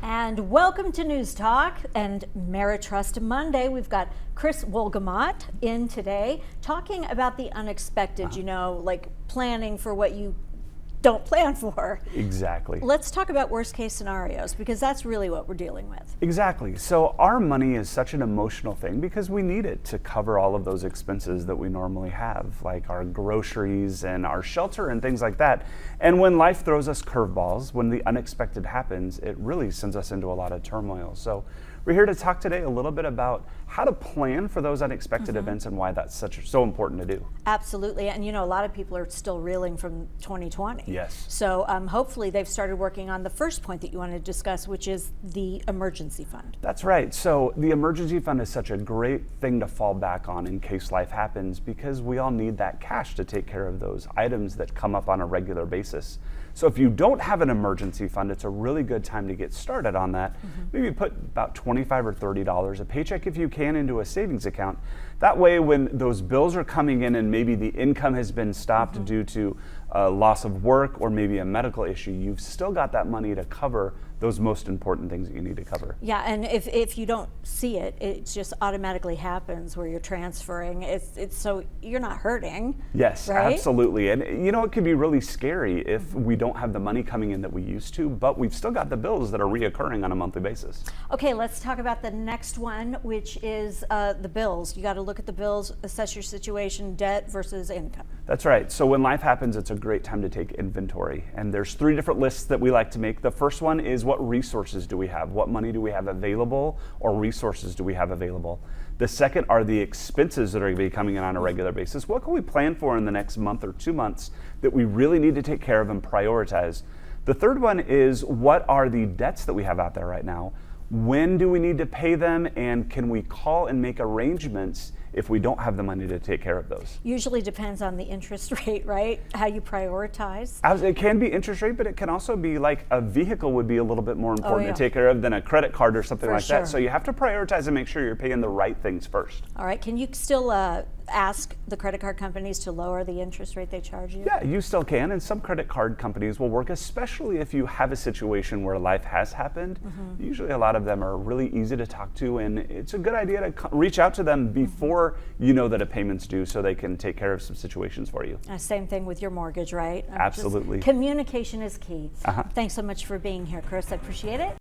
And welcome to News Talk and Meritrust Monday. We've got Chris Wolgamott in today talking about the unexpected, like planning for what you don't plan for. Exactly. Let's talk about worst case scenarios, because that's really what we're dealing with. Exactly. So our money is such an emotional thing because we need it to cover all of those expenses that we normally have, like our groceries and our shelter and things like that. And when life throws us curveballs, when the unexpected happens, it really sends us into a lot of turmoil. So we're here to talk today a little bit about how to plan for those unexpected events and why that's so important to do. Absolutely. And a lot of people are still reeling from 2020. Yes. So hopefully they've started working on the first point that you want to discuss, which is the emergency fund. That's right. So the emergency fund is such a great thing to fall back on in case life happens, because we all need that cash to take care of those items that come up on a regular basis. So if you don't have an emergency fund, it's a really good time to get started on that. Maybe put about $25 or $30 a paycheck if you can into a savings account. That way, when those bills are coming in and maybe the income has been stopped due to loss of work or maybe a medical issue, you've still got that money to cover those most important things that you need to cover. Yeah, and if you don't see it, it just automatically happens where you're transferring. It's so you're not hurting. Yes, right? Absolutely. And it can be really scary if we don't have the money coming in that we used to, but we've still got the bills that are reoccurring on a monthly basis. Okay, let's talk about the next one, which is the bills. You got to look at the bills, assess your situation, debt versus income. That's right. So when life happens, it's a great time to take inventory. And there's 3 different lists that we like to make. The first one is, what resources do we have? What money do we have available, or resources do we have available? The second are the expenses that are going to be coming in on a regular basis. What can we plan for in the next month or 2 months that we really need to take care of and prioritize? The third one is, what are the debts that we have out there right now? When do we need to pay them, and can we call and make arrangements if we don't have the money to take care of those? Usually depends on the interest rate, right? How you prioritize. It can be interest rate, but it can also be like a vehicle would be a little bit more important to take care of than a credit card or something like that. So you have to prioritize and make sure you're paying the right things first. All right. Can you still ask the credit card companies to lower the interest rate they charge you? Yeah, you still can, and some credit card companies will work, especially if you have a situation where life has happened. Usually a lot of them are really easy to talk to, and it's a good idea to reach out to them before you know that a payment's due, so they can take care of some situations for you. Same thing with your mortgage, right? Absolutely. Communication is key. Thanks so much for being here, Chris. I appreciate it.